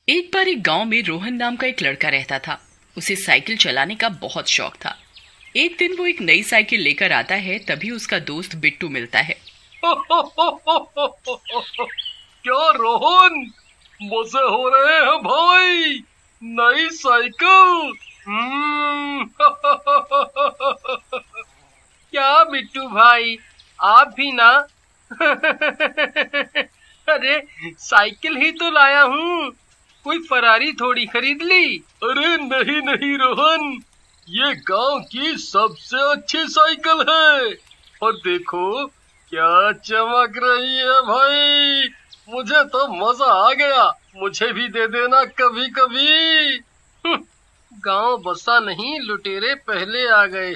एक बार एक गांव में रोहन नाम का एक लड़का रहता था। उसे साइकिल चलाने का बहुत शौक था। एक दिन वो एक नई साइकिल लेकर आता है, तभी उसका दोस्त बिट्टू मिलता है। क्या रोहन, मजे हो रहे हैं भाई, नई साइकिल। क्या बिट्टू भाई, आप भी ना। अरे साइकिल ही तो लाया हूँ, कोई फरारी थोड़ी खरीद ली। अरे नहीं नहीं रोहन, ये गांव की सबसे अच्छी साइकिल है। और देखो क्या चमक रही है भाई, मुझे तो मजा आ गया। मुझे भी दे देना कभी कभी। गांव बसा नहीं, लुटेरे पहले आ गए।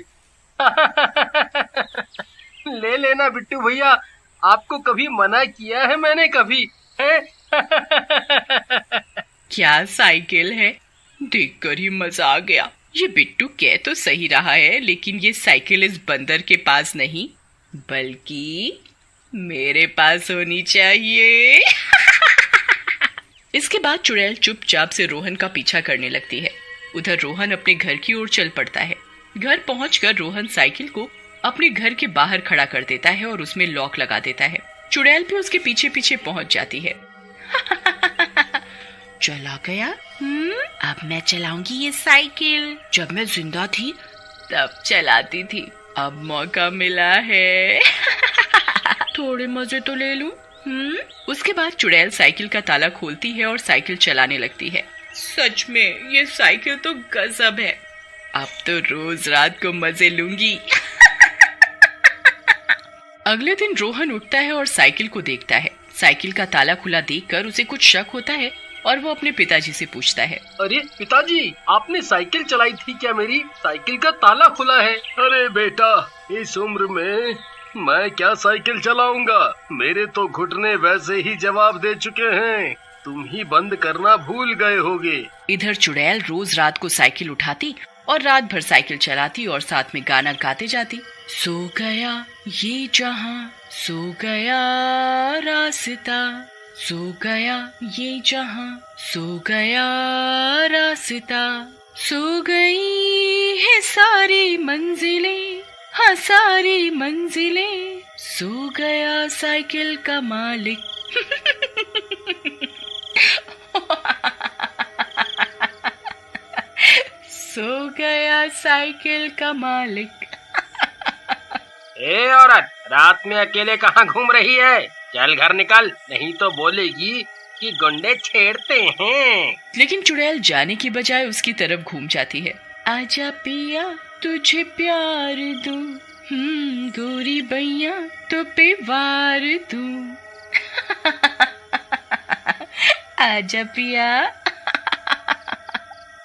ले लेना बिट्टू भैया, आपको कभी मना किया है मैंने कभी है? क्या साइकिल है, देखकर ही मजा आ गया। ये बिट्टू कह तो सही रहा है, लेकिन ये साइकिल इस बंदर के पास नहीं बल्कि मेरे पास होनी चाहिए। इसके बाद चुड़ैल चुपचाप से रोहन का पीछा करने लगती है। उधर रोहन अपने घर की ओर चल पड़ता है। घर पहुंचकर रोहन साइकिल को अपने घर के बाहर खड़ा कर देता है और उसमें लॉक लगा देता है। चुड़ैल भी उसके पीछे पीछे पहुंच जाती है। चला गया। अब मैं चलाऊंगी ये साइकिल। जब मैं जिंदा थी तब चलाती थी, अब मौका मिला है। थोड़े मजे तो ले लूं। उसके बाद चुड़ैल साइकिल का ताला खोलती है और साइकिल चलाने लगती है। सच में ये साइकिल तो गजब है। अब तो रोज रात को मजे लूंगी। अगले दिन रोहन उठता है और साइकिल को देखता है। साइकिल का ताला खुला देखकर उसे कुछ शक होता है और वो अपने पिताजी से पूछता है, अरे पिताजी, आपने साइकिल चलाई थी क्या? मेरी साइकिल का ताला खुला है। अरे बेटा, इस उम्र में मैं क्या साइकिल चलाऊंगा, मेरे तो घुटने वैसे ही जवाब दे चुके हैं। तुम ही बंद करना भूल गए होगे। इधर चुड़ैल रोज रात को साइकिल उठाती और रात भर साइकिल चलाती और साथ में गाना गाते जाती। सो गया ये जहां, सो गया रास्ता, सो गया ये जहां, सो गया रास्ता, सो गई है सारी मंजिलें, हाँ सारी मंजिलें, सो गया साइकिल का मालिक। सो गया साइकिल का मालिक। ए औरत, रात में अकेले कहाँ घूम रही है? चल घर निकल, नहीं तो बोलेगी कि गुंडे छेड़ते हैं। लेकिन चुड़ैल जाने की बजाय उसकी तरफ घूम जाती है। आजा पिया तुझे प्यार दूं, गोरी बैया तो पे वार दूं। आजा पिया।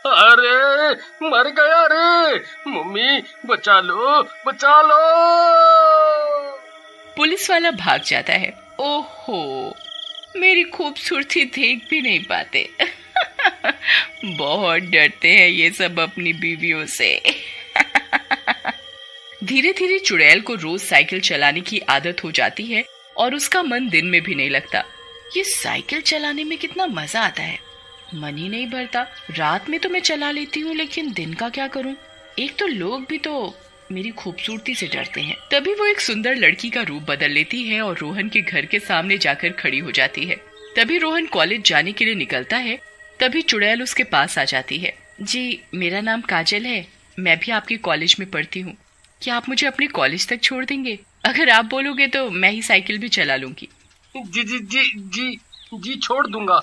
अरे मर गया रे, मम्मी बचा लो बचा लो। पुलिस वाला भाग जाता है। ओहो, मेरी खूबसूरती देख भी नहीं पाते। बहुत डरते हैं ये सब अपनी बीवियों से। धीरे धीरे चुड़ैल को रोज साइकिल चलाने की आदत हो जाती है और उसका मन दिन में भी नहीं लगता। ये साइकिल चलाने में कितना मजा आता है, मन ही नहीं भरता। रात में तो मैं चला लेती हूँ, लेकिन दिन का क्या करूँ? एक तो लोग भी तो मेरी खूबसूरती से डरते हैं। तभी वो एक सुंदर लड़की का रूप बदल लेती है और रोहन के घर के सामने जाकर खड़ी हो जाती है। तभी रोहन कॉलेज जाने के लिए निकलता है। तभी चुड़ैल उसके पास आ जाती है। जी, मेरा नाम काजल है, मैं भी आपके कॉलेज में पढ़ती हूँ। क्या आप मुझे अपने कॉलेज तक छोड़ देंगे? अगर आप बोलोगे तो मैं ही साइकिल भी चला लूंगी। जी जी जी जी जी छोड़ दूंगा,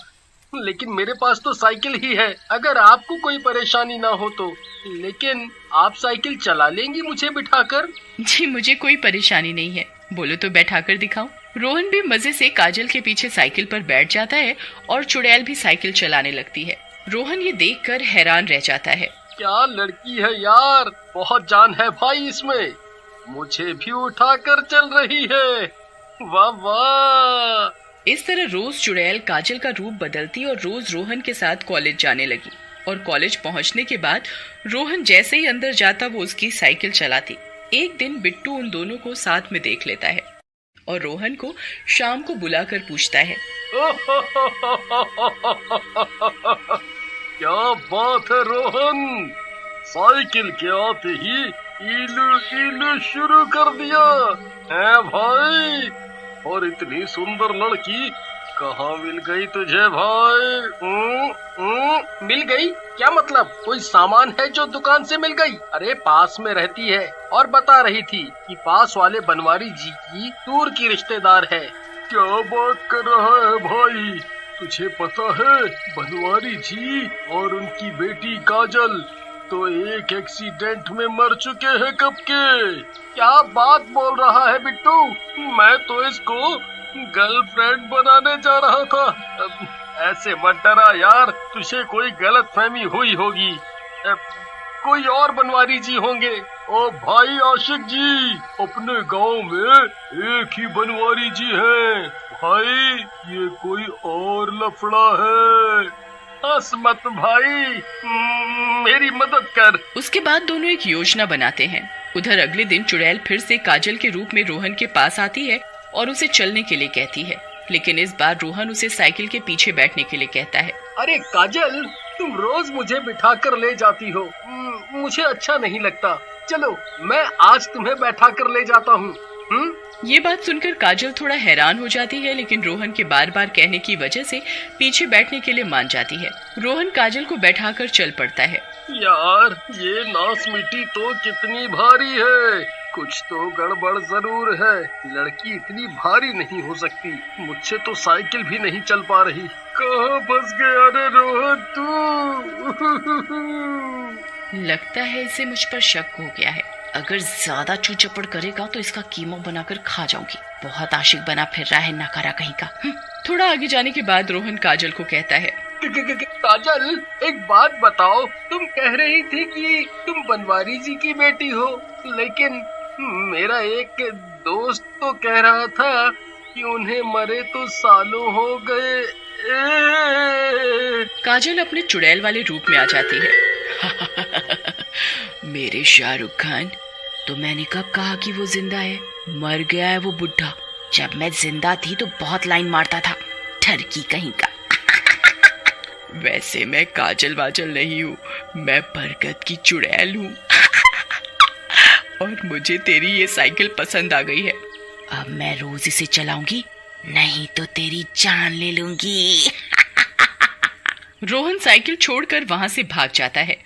लेकिन मेरे पास तो साइकिल ही है, अगर आपको कोई परेशानी ना हो तो। लेकिन आप साइकिल चला लेंगी मुझे बिठाकर? जी, मुझे कोई परेशानी नहीं है, बोलो तो बैठाकर दिखाऊं। रोहन भी मजे से काजल के पीछे साइकिल पर बैठ जाता है और चुड़ैल भी साइकिल चलाने लगती है। रोहन ये देखकर हैरान रह जाता है। क्या लड़की है यार, बहुत जान है भाई इसमें, मुझे भी उठाकर चल रही है। वाह वाह। इस तरह रोज चुड़ैल काजल का रूप बदलती और रोज रोहन के साथ कॉलेज जाने लगी। और कॉलेज पहुंचने के बाद रोहन जैसे ही अंदर जाता वो उसकी साइकिल चलाती। एक दिन बिट्टू उन दोनों को साथ में देख लेता है और रोहन को शाम को बुलाकर पूछता है, क्या बात है रोहन, साइकिल के आते ही इलू इलू शुरू कर दिया है भाई। और इतनी सुंदर लड़की कहाँ मिल गई तुझे भाई? मिल गई? क्या मतलब? कोई सामान है जो दुकान से मिल गई? अरे पास में रहती है और बता रही थी कि पास वाले बनवारी जी की दूर की रिश्तेदार है। क्या बात कर रहा है भाई? तुझे पता है बनवारी जी और उनकी बेटी काजल तो एक एक्सीडेंट में मर चुके हैं कब के। क्या बात बोल रहा है बिट्टू? मैं तो इसको गर्लफ्रेंड बनाने जा रहा था। ऐसे मत डरा यार, तुझे कोई गलत फहमी हुई होगी। कोई और बनवारी जी होंगे। ओ भाई आशिक जी, अपने गांव में एक ही बनवारी जी हैं भाई, ये कोई और लफड़ा है। हंस मत भाई, मेरी मदद कर। उसके बाद दोनों एक योजना बनाते हैं। उधर अगले दिन चुड़ैल फिर से काजल के रूप में रोहन के पास आती है और उसे चलने के लिए कहती है, लेकिन इस बार रोहन उसे साइकिल के पीछे बैठने के लिए कहता है। अरे काजल, तुम रोज मुझे बिठा कर ले जाती हो, मुझे अच्छा नहीं लगता। चलो मैं आज तुम्हें बैठा कर ले जाता हूँ। ये बात सुनकर काजल थोड़ा हैरान हो जाती है, लेकिन रोहन के बार बार कहने की वजह से पीछे बैठने के लिए मान जाती है। रोहन काजल को बैठाकर चल पड़ता है। यार ये नास मिट्टी तो कितनी भारी है, कुछ तो गड़बड़ जरूर है। लड़की इतनी भारी नहीं हो सकती, मुझसे तो साइकिल भी नहीं चल पा रही। कहाँ फंस गया रे रोहन तू? लगता है इसे मुझ पर शक हो गया है। अगर ज्यादा चूचपड़ करेगा तो इसका कीमा बनाकर खा जाऊंगी। बहुत आशिक बना फिर रहा है नकारा कहीं का। थोड़ा आगे जाने के बाद रोहन काजल को कहता है, काजल एक बात बताओ, तुम कह रही थी कि तुम बनवारी जी की बेटी हो, लेकिन मेरा एक दोस्त तो कह रहा था कि उन्हें मरे तो सालों हो गए। काजल अपने चुड़ैल वाले रूप में आ जाती है। मेरे शाहरुख खान, तो मैंने कब कहा कि वो जिंदा है? मर गया है वो बुढ़ा। जब मैं जिंदा थी तो बहुत लाइन मारता था, ठरकी कहीं का। वैसे मैं काजल वाजल नहीं हूँ, मैं बरगद की चुड़ैल हूँ। और मुझे तेरी ये साइकिल पसंद आ गई है। अब मैं रोज इसे चलाऊंगी, नहीं तो तेरी जान ले लूंगी। रोहन साइकिल छोड़कर वहाँ से भाग जाता है।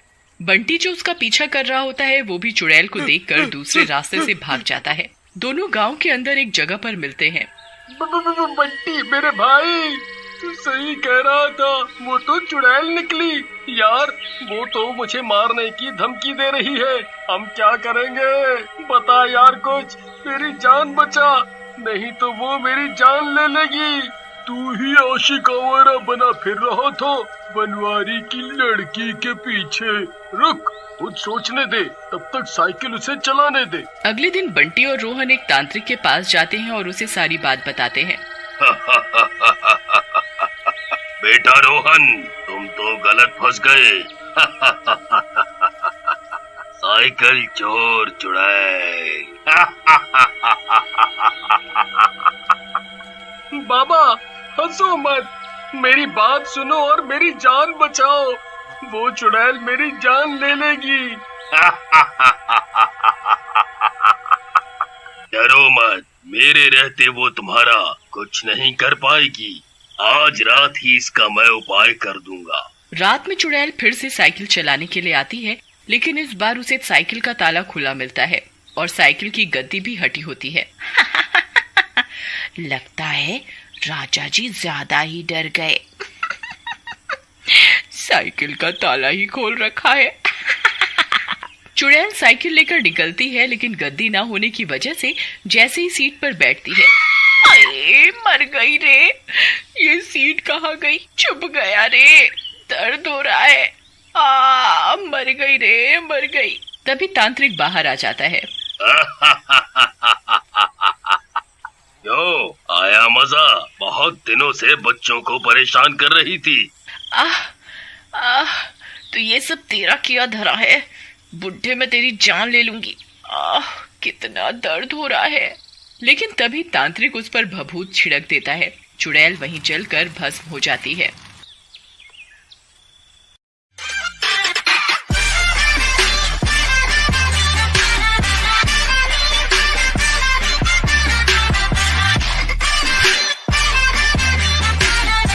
बंटी जो उसका पीछा कर रहा होता है वो भी चुड़ैल को देखकर दूसरे रास्ते से भाग जाता है। दोनों गांव के अंदर एक जगह पर मिलते हैं। बंटी मेरे भाई, तू सही कह रहा था, वो तो चुड़ैल निकली। यार वो तो मुझे मारने की धमकी दे रही है। हम क्या करेंगे? बता यार कुछ, मेरी जान बचा, नहीं तो वो मेरी जान ले लेगी। तू ही आशिक आवारा बना फिर रहा था बनवारी की लड़की के पीछे। रुक, कुछ सोचने दे, तब तक साइकिल उसे चलाने दे। अगले दिन बंटी और रोहन एक तांत्रिक के पास जाते हैं और उसे सारी बात बताते हैं। बेटा रोहन, तुम तो गलत फंस गए। साइकिल चोर चुड़ैल। बाबा हंसो मत, मेरी बात सुनो और मेरी जान बचाओ। वो चुड़ैल मेरी जान ले लेगी। डरो मत, मेरे रहते वो तुम्हारा कुछ नहीं कर पाएगी। आज रात ही इसका मैं उपाय कर दूंगा। रात में चुड़ैल फिर से साइकिल चलाने के लिए आती है, लेकिन इस बार उसे साइकिल का ताला खुला मिलता है और साइकिल की गद्दी भी हटी होती है। लगता है राजा जी ज्यादा ही डर गए। साइकिल का ताला ही खोल रखा है। चुड़ैल साइकिल लेकर निकलती है, लेकिन गद्दी ना होने की वजह से जैसे ही सीट पर बैठती है, अरे मर गई रे, ये सीट कहाँ गई? चुभ गया रे, दर्द हो रहा है। मर गई रे, मर गई। तभी तांत्रिक बाहर आ जाता है। क्यों आया मजा? बहुत दिनों से बच्चों को परेशान कर रही थी। तो ये सब तेरा किया धरा है। बुढ़े में तेरी जान ले लूंगी। कितना दर्द हो रहा है। लेकिन तभी तांत्रिक उस पर भभूत छिड़क देता है। चुड़ैल वहीं जलकर भस्म हो जाती है।